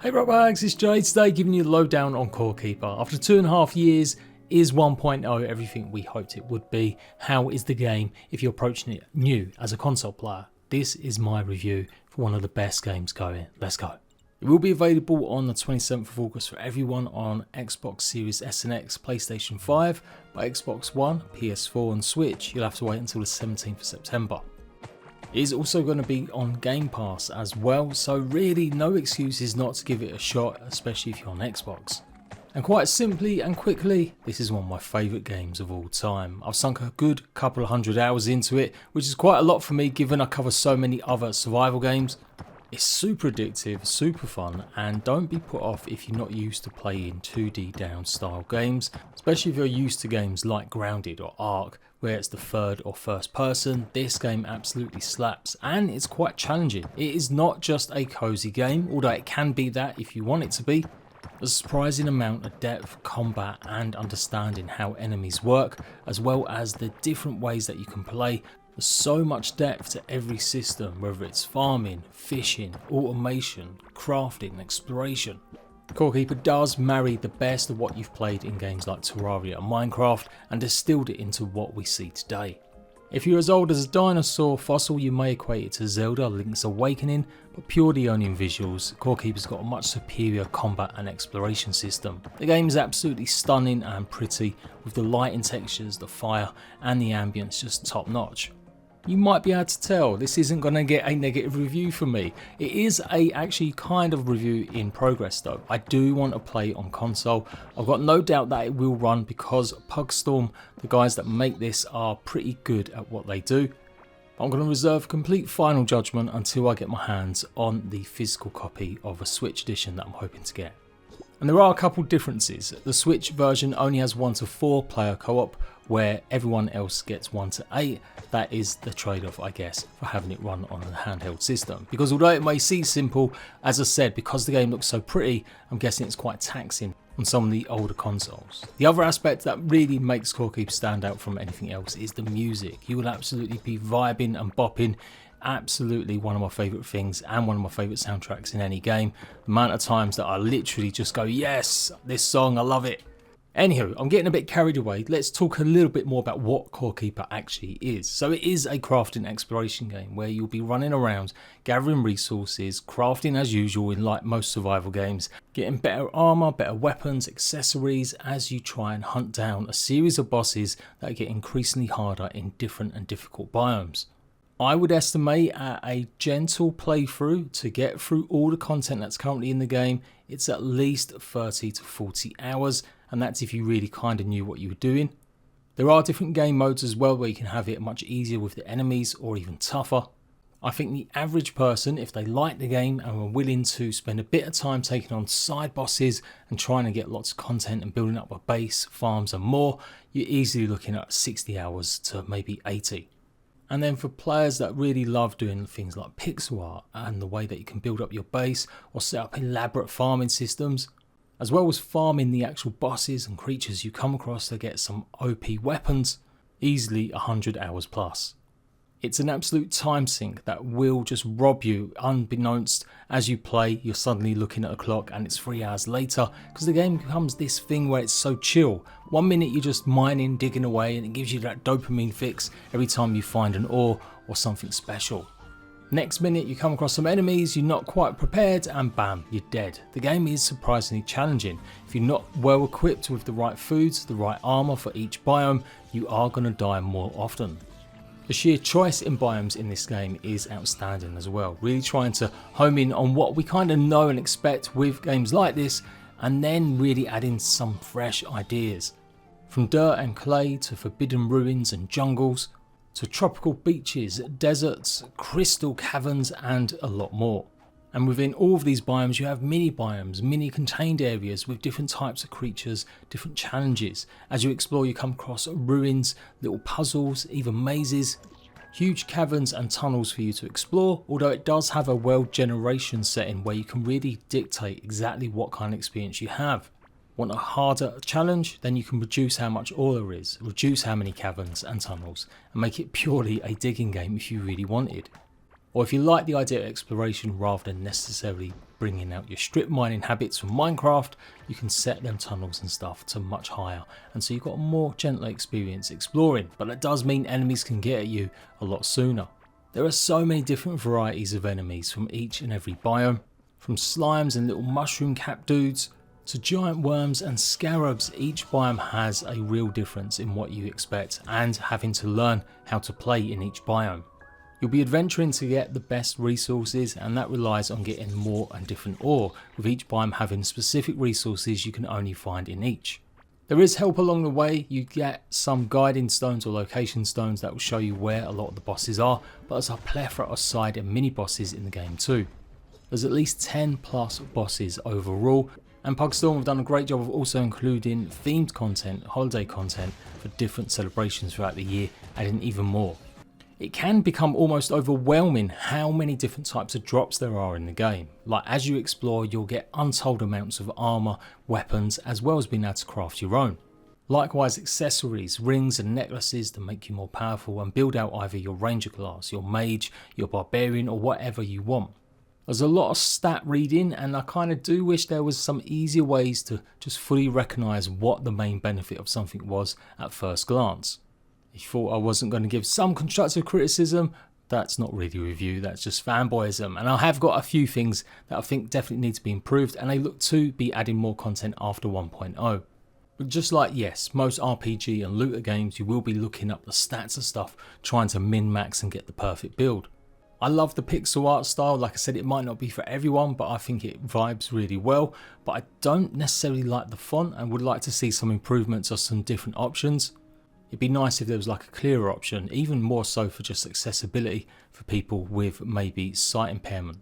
Hey RATBAGGERS, it's Jade today giving you the lowdown on Core Keeper. After 2.5 years, is 1.0 everything we hoped it would be? How is the game if you're approaching it new as a console player? This is my review for one of the best games going. Let's go. It will be available on the 27th of August for everyone on Xbox Series S and X, PlayStation 5, by Xbox One, PS4 and Switch. You'll have to wait until the 17th of September. It is also going to be on Game Pass as well, so really no excuses not to give it a shot, especially if you're on Xbox. And quite simply and quickly, this is one of my favourite games of all time. I've sunk a good couple of hundred hours into it, which is quite a lot for me given I cover so many other survival games. It's super addictive, super fun, and don't be put off if you're not used to playing 2D down style games, especially if you're used to games like Grounded or Ark, where it's the third or first person. This game absolutely slaps, and it's quite challenging. It is not just a cozy game, although it can be that if you want it to be. There's a surprising amount of depth, combat and understanding how enemies work, as well as the different ways that you can play. There's so much depth to every system, whether it's farming, fishing, automation, crafting and exploration. Core Keeper does marry the best of what you've played in games like Terraria and Minecraft and distilled it into what we see today. If you're as old as a dinosaur fossil, you may equate it to Zelda Link's Awakening, but purely only in visuals, Core Keeper's got a much superior combat and exploration system. The game is absolutely stunning and pretty, with the lighting textures, the fire and the ambience just top notch. You might be able to tell this isn't going to get a negative review from me. It is a actually kind of review in progress though. I do want to play on console. I've got no doubt that it will run because PUGSTORM, the guys that make this, are pretty good at what they do. I'm going to reserve complete final judgment until I get my hands on the physical copy of a Switch edition that I'm hoping to get. And there are a couple differences. The Switch version only has 1 to 4 player co-op, where everyone else gets 1 to 8. That is the trade-off, I guess, for having it run on a handheld system. Because although it may seem simple, as I said, because the game looks so pretty, I'm guessing it's quite taxing on some of the older consoles. The other aspect that really makes Core Keeper stand out from anything else is the music. You will absolutely be vibing and bopping. Absolutely one of my favourite things and one of my favourite soundtracks in any game. The amount of times that I literally just go, yes, this song, I love it. Anywho, I'm getting a bit carried away. Let's talk a little bit more about what Core Keeper actually is. So it is a crafting exploration game where you'll be running around, gathering resources, crafting as usual in like most survival games, getting better armor, better weapons, accessories as you try and hunt down a series of bosses that get increasingly harder in different and difficult biomes. I would estimate at a gentle playthrough to get through all the content that's currently in the game, it's at least 30 to 40 hours, and that's if you really kind of knew what you were doing. There are different game modes as well where you can have it much easier with the enemies or even tougher. I think the average person, if they like the game and are willing to spend a bit of time taking on side bosses and trying to get lots of content and building up a base, farms and more, you're easily looking at 60 hours to maybe 80. And then for players that really love doing things like pixel art and the way that you can build up your base or set up elaborate farming systems, as well as farming the actual bosses and creatures you come across to get some OP weapons, easily 100 hours plus. It's an absolute time sink that will just rob you unbeknownst. As you play, you're suddenly looking at a clock and it's 3 hours later because the game becomes this thing where it's so chill. 1 minute you're just mining, digging away, and it gives you that dopamine fix every time you find an ore or something special. Next minute you come across some enemies, you're not quite prepared and bam, you're dead. The game is surprisingly challenging. If you're not well equipped with the right foods, the right armor for each biome, you are going to die more often. The sheer choice in biomes in this game is outstanding as well, really trying to home in on what we kind of know and expect with games like this, and then really add in some fresh ideas. From dirt and clay to forbidden ruins and jungles, to tropical beaches, deserts, crystal caverns and a lot more. And within all of these biomes you have mini biomes, mini contained areas with different types of creatures, different challenges. As you explore you come across ruins, little puzzles, even mazes, huge caverns and tunnels for you to explore, although it does have a world generation setting where you can really dictate exactly what kind of experience you have. Want a harder challenge? Then you can reduce how much ore there is, reduce how many caverns and tunnels, and make it purely a digging game if you really wanted. Or if you like the idea of exploration rather than necessarily bringing out your strip mining habits from Minecraft, you can set them tunnels and stuff to much higher, and so you've got a more gentler experience exploring, but that does mean enemies can get at you a lot sooner. There are so many different varieties of enemies from each and every biome, from slimes and little mushroom cap dudes to giant worms and scarabs. Each biome has a real difference in what you expect and having to learn how to play in each biome. You'll be adventuring to get the best resources, and that relies on getting more and different ore, with each biome having specific resources you can only find in each. There is help along the way. You get some guiding stones or location stones that will show you where a lot of the bosses are, but there's a plethora of side and mini bosses in the game too. There's at least 10 plus bosses overall, and PUGSTORM have done a great job of also including themed content, holiday content for different celebrations throughout the year, adding even more. It can become almost overwhelming how many different types of drops there are in the game. Like, as you explore, you'll get untold amounts of armor, weapons, as well as being able to craft your own. Likewise, accessories, rings and necklaces to make you more powerful and build out either your ranger class, your mage, your barbarian, or whatever you want. There's a lot of stat reading, and I kind of do wish there was some easier ways to just fully recognise what the main benefit of something was at first glance. If you thought I wasn't going to give some constructive criticism, that's not really a review, that's just fanboyism. And I have got a few things that I think definitely need to be improved, and they look to be adding more content after 1.0. But just like, yes, most RPG and looter games, you will be looking up the stats of stuff, trying to min-max and get the perfect build. I love the pixel art style. Like I said, it might not be for everyone, but I think it vibes really well. But I don't necessarily like the font and would like to see some improvements or some different options. It'd be nice if there was like a clearer option, even more so for just accessibility for people with maybe sight impairment.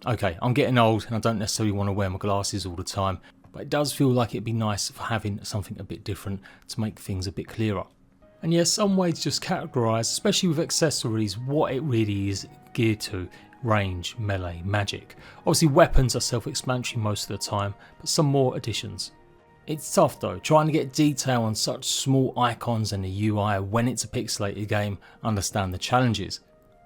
Okay, I'm getting old and I don't necessarily want to wear my glasses all the time, but it does feel like it'd be nice for having something a bit different to make things a bit clearer. And yes, some way to just categorise, especially with accessories, what it really is geared to: range, melee, magic. Obviously weapons are self-explanatory most of the time, but some more additions. It's tough though, trying to get detail on such small icons and the UI when it's a pixelated game. Understand the challenges,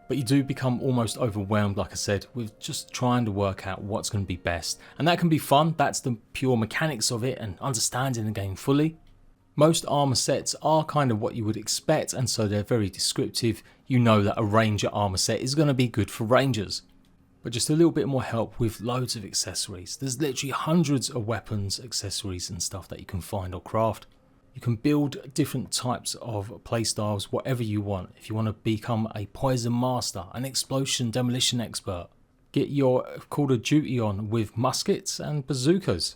but you do become almost overwhelmed, like I said, with just trying to work out what's going to be best. And that can be fun, that's the pure mechanics of it and understanding the game fully. Most armor sets are kind of what you would expect, and so they're very descriptive. You know that a ranger armor set is going to be good for rangers. But just a little bit more help with loads of accessories. There's literally hundreds of weapons, accessories and stuff that you can find or craft. You can build different types of playstyles, whatever you want. If you want to become a poison master, an explosion demolition expert, get your Call of Duty on with muskets and bazookas.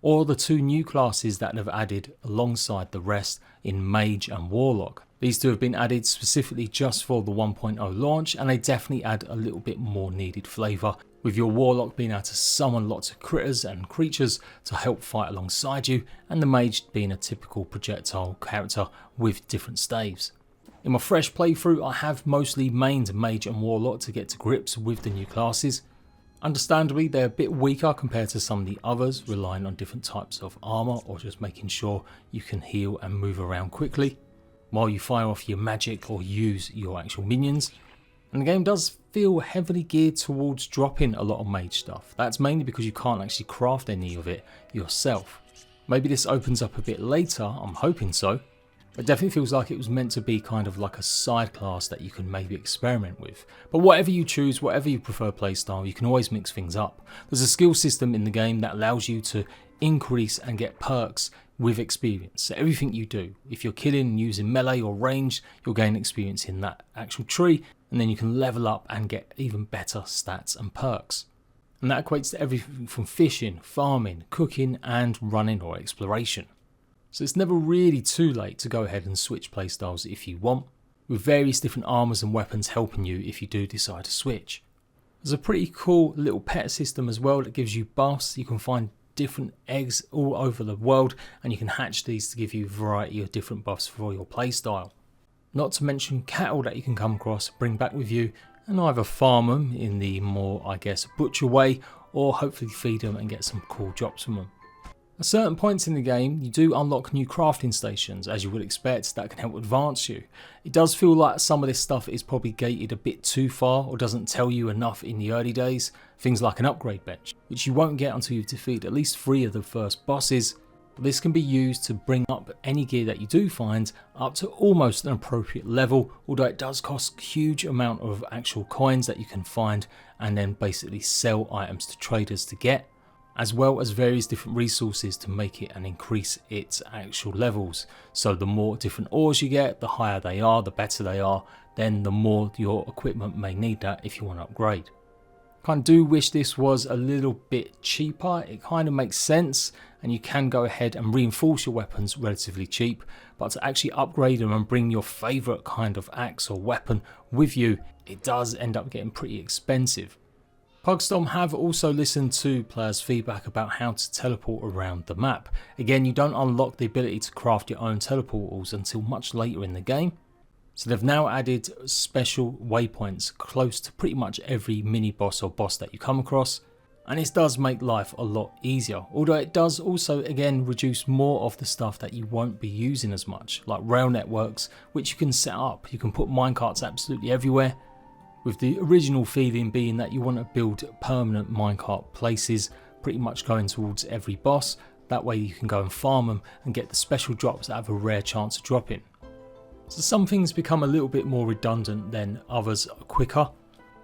Or the two new classes that they've added alongside the rest in Mage and Warlock. These two have been added specifically just for the 1.0 launch, and they definitely add a little bit more needed flavour, with your Warlock being able to summon lots of critters and creatures to help fight alongside you, and the Mage being a typical projectile character with different staves. In my fresh playthrough, I have mostly mained Mage and Warlock to get to grips with the new classes. Understandably, they're a bit weaker compared to some of the others, relying on different types of armour or just making sure you can heal and move around quickly while you fire off your magic or use your actual minions. And the game does feel heavily geared towards dropping a lot of mage stuff. That's mainly because you can't actually craft any of it yourself. Maybe this opens up a bit later, I'm hoping so. It definitely feels like it was meant to be kind of like a side class that you can maybe experiment with. But whatever you choose, whatever you prefer playstyle, you can always mix things up. There's a skill system in the game that allows you to increase and get perks with experience. So everything you do, if you're killing and using melee or range, you'll gain experience in that actual tree, and then you can level up and get even better stats and perks. And that equates to everything from fishing, farming, cooking and running or exploration. So it's never really too late to go ahead and switch playstyles if you want, with various different armors and weapons helping you if you do decide to switch. There's a pretty cool little pet system as well that gives you buffs. You can find different eggs all over the world and you can hatch these to give you a variety of different buffs for your playstyle. Not to mention cattle that you can come across, bring back with you and either farm them in the more, I guess, butcher way, or hopefully feed them and get some cool drops from them. At certain points in the game, you do unlock new crafting stations, as you would expect, that can help advance you. It does feel like some of this stuff is probably gated a bit too far or doesn't tell you enough in the early days. Things like an upgrade bench, which you won't get until you've defeated at least 3 of the first bosses. But this can be used to bring up any gear that you do find up to almost an appropriate level, although it does cost a huge amount of actual coins that you can find and then basically sell items to traders to get, as well as various different resources to make it and increase its actual levels. So the more different ores you get, the higher they are, the better they are, then the more your equipment may need that if you want to upgrade. Kind of do wish this was a little bit cheaper. It kind of makes sense and you can go ahead and reinforce your weapons relatively cheap, but to actually upgrade them and bring your favourite kind of axe or weapon with you, it does end up getting pretty expensive. PUGSTORM have also listened to players' feedback about how to teleport around the map. Again, you don't unlock the ability to craft your own teleportals until much later in the game. So they've now added special waypoints close to pretty much every mini boss or boss that you come across. And this does make life a lot easier. Although it does also again reduce more of the stuff that you won't be using as much, like rail networks, which you can set up. You can put minecarts absolutely everywhere, with the original feeling being that you want to build permanent minecart places pretty much going towards every boss. That way you can go and farm them and get the special drops that have a rare chance of dropping. So some things become a little bit more redundant than others are quicker.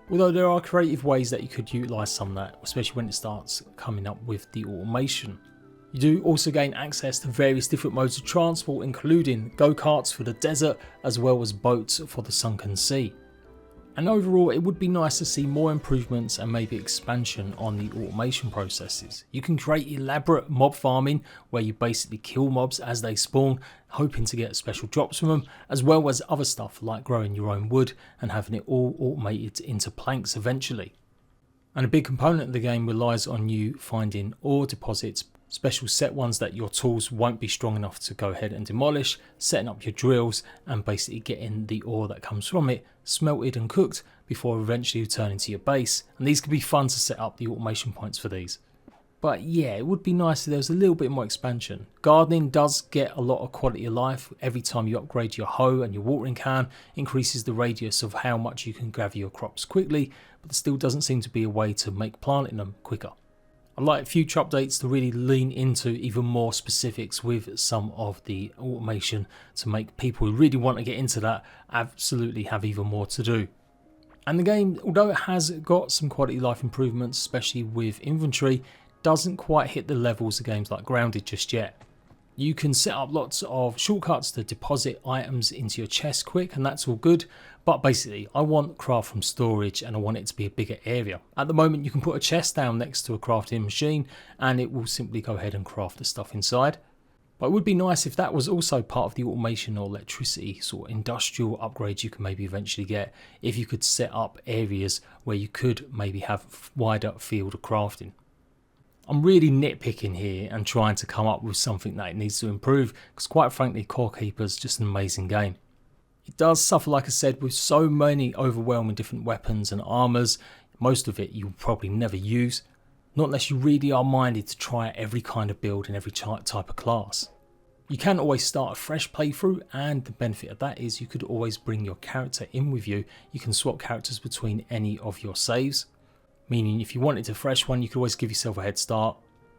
Although there are creative ways that you could utilise some of that, especially when it starts coming up with the automation. You do also gain access to various different modes of transport, including go-karts for the desert as well as boats for the sunken sea. And overall, it would be nice to see more improvements and maybe expansion on the automation processes. You can create elaborate mob farming where you basically kill mobs as they spawn, hoping to get special drops from them, as well as other stuff like growing your own wood and having it all automated into planks eventually. And a big component of the game relies on you finding ore deposits, special set ones that your tools won't be strong enough to go ahead and demolish, setting up your drills and basically getting the ore that comes from it smelted and cooked before eventually returning to your base. And these could be fun to set up the automation points for these. But yeah, it would be nice if there was a little bit more expansion. Gardening does get a lot of quality of life. Every time you upgrade your hoe and your watering can, increases the radius of how much you can gather your crops quickly, but there still doesn't seem to be a way to make planting them quicker. I'd like future updates to really lean into even more specifics with some of the automation to make people who really want to get into that absolutely have even more to do. And the game, although it has got some quality life improvements, especially with inventory, doesn't quite hit the levels of games like Grounded just yet. You can set up lots of shortcuts to deposit items into your chest quick, and that's all good. But basically, I want craft from storage and I want it to be a bigger area. At the moment, you can put a chest down next to a crafting machine and it will simply go ahead and craft the stuff inside. But it would be nice if that was also part of the automation or electricity sort of industrial upgrades you can maybe eventually get, if you could set up areas where you could maybe have wider field of crafting. I'm really nitpicking here and trying to come up with something that it needs to improve, because quite frankly, Core Keeper's just an amazing game. It does suffer, like I said, with so many overwhelming different weapons and armours. Most of it you'll probably never use, not unless you really are minded to try every kind of build and every type of class. You can always start a fresh playthrough, and the benefit of that is you could always bring your character in with you. You can swap characters between any of your saves. Meaning if you wanted a fresh one, you could always give yourself a head start,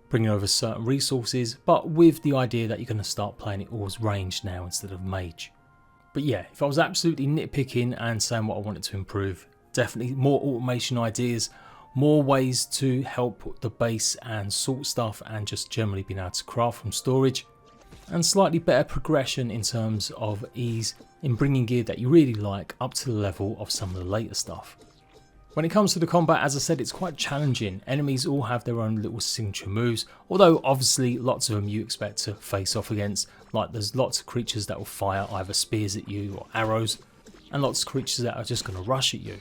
bring over certain resources, but with the idea that you're going to start playing it all as ranged now instead of mage. But yeah, if I was absolutely nitpicking and saying what I wanted to improve, definitely more automation ideas, more ways to help the base and sort stuff and just generally being able to craft from storage, and slightly better progression in terms of ease in bringing gear that you really like up to the level of some of the later stuff. When it comes to the combat, as I said, it's quite challenging. Enemies all have their own little signature moves, although obviously lots of them you expect to face off against. Like there's lots of creatures that will fire either spears at you or arrows, and lots of creatures that are just going to rush at you.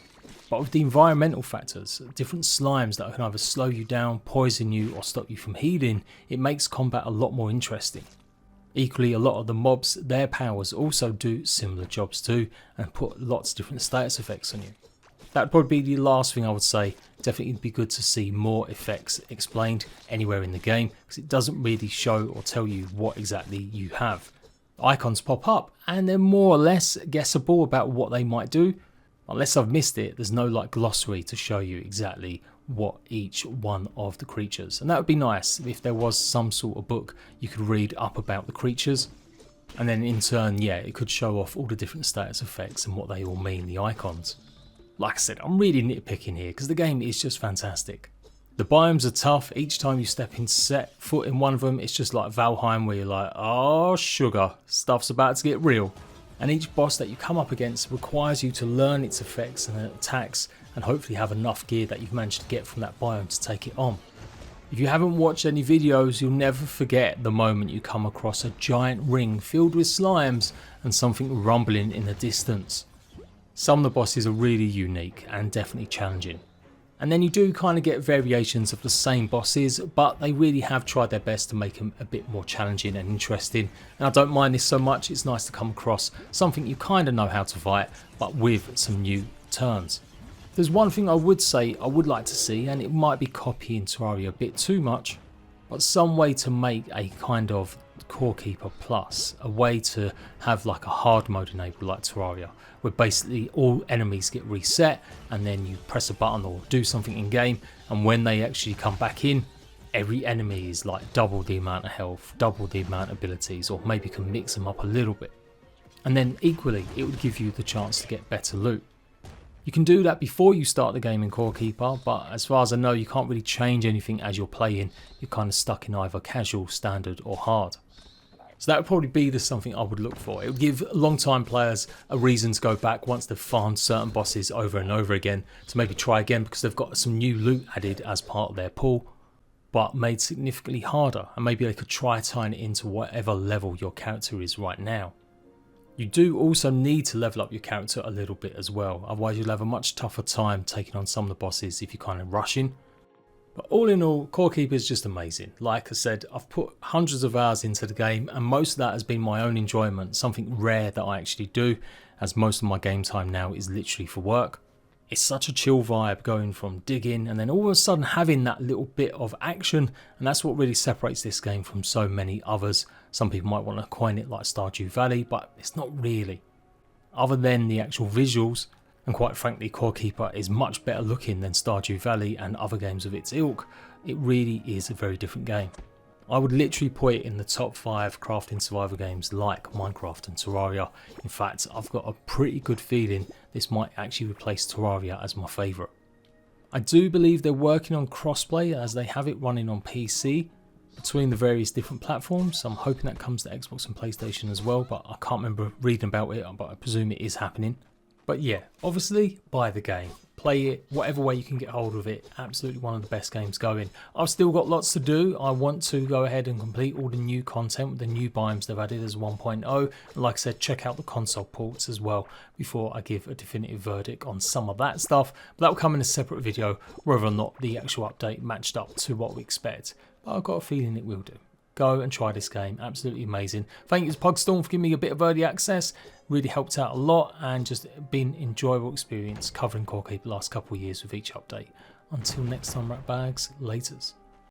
But with the environmental factors, different slimes that can either slow you down, poison you or stop you from healing, it makes combat a lot more interesting. Equally, a lot of the mobs, their powers also do similar jobs too and put lots of different status effects on you. That would probably be the last thing I would say. Definitely it'd be good to see more effects explained anywhere in the game, because it doesn't really show or tell you what exactly you have. Icons pop up and they're more or less guessable about what they might do. Unless I've missed it, there's no like glossary to show you exactly what each one of the creatures. And that would be nice if there was some sort of book you could read up about the creatures. And then in turn, yeah, it could show off all the different status effects and what they all mean, the icons. Like I said, I'm really nitpicking here because the game is just fantastic. The biomes are tough. Each time you set foot in one of them, it's just like Valheim where you're like, oh sugar, stuff's about to get real. And each boss that you come up against requires you to learn its effects and attacks and hopefully have enough gear that you've managed to get from that biome to take it on. If you haven't watched any videos, you'll never forget the moment you come across a giant ring filled with slimes and something rumbling in the distance. Some of the bosses are really unique and definitely challenging. And then you do kind of get variations of the same bosses, but they really have tried their best to make them a bit more challenging and interesting. And I don't mind this so much. It's nice to come across something you kind of know how to fight, but with some new turns. There's one thing I would say I would like to see, and it might be copying Terraria a bit too much, but some way to make a kind of Core Keeper Plus, a way to have like a hard mode enabled like Terraria, where basically all enemies get reset and then you press a button or do something in game, and when they actually come back in, every enemy is like double the amount of health, double the amount of abilities, or maybe can mix them up a little bit. And then equally, it would give you the chance to get better loot. You can do that before you start the game in Core Keeper, but as far as I know, you can't really change anything as you're playing. You're kind of stuck in either casual, standard or hard. So that would probably be the something I would look for. It would give long-time players a reason to go back once they've farmed certain bosses over and over again to maybe try again because they've got some new loot added as part of their pool, but made significantly harder, and maybe they could try tying it into whatever level your character is right now. You do also need to level up your character a little bit as well, otherwise you'll have a much tougher time taking on some of the bosses if you're kind of rushing. But all in all, Core Keeper is just amazing. Like I said, I've put hundreds of hours into the game and most of that has been my own enjoyment, something rare that I actually do, as most of my game time now is literally for work. It's such a chill vibe going from digging and then all of a sudden having that little bit of action, and that's what really separates this game from so many others. Some people might want to coin it like Stardew Valley, but it's not really. Other than the actual visuals, and quite frankly Core Keeper is much better looking than Stardew Valley and other games of its ilk, it really is a very different game. I would literally put it in the top 5 crafting survival games like Minecraft and Terraria. In fact, I've got a pretty good feeling this might actually replace Terraria as my favourite. I do believe they're working on crossplay as they have it running on PC between the various different platforms. I'm hoping that comes to Xbox and PlayStation as well, but I can't remember reading about it, but I presume it is happening. But yeah, obviously buy the game, play it whatever way you can get hold of it. Absolutely one of the best games going. I've still got lots to do. I want to go ahead and complete all the new content with the new biomes they've added as 1.0. And like I said, check out the console ports as well before I give a definitive verdict on some of that stuff. But that will come in a separate video, whether or not the actual update matched up to what we expect. But I've got a feeling it will do. Go and try this game, absolutely amazing. Thank you to PUGSTORM for giving me a bit of early access, really helped out a lot and just been an enjoyable experience covering Core Keeper the last couple of years with each update. Until next time, Ratbags, laters.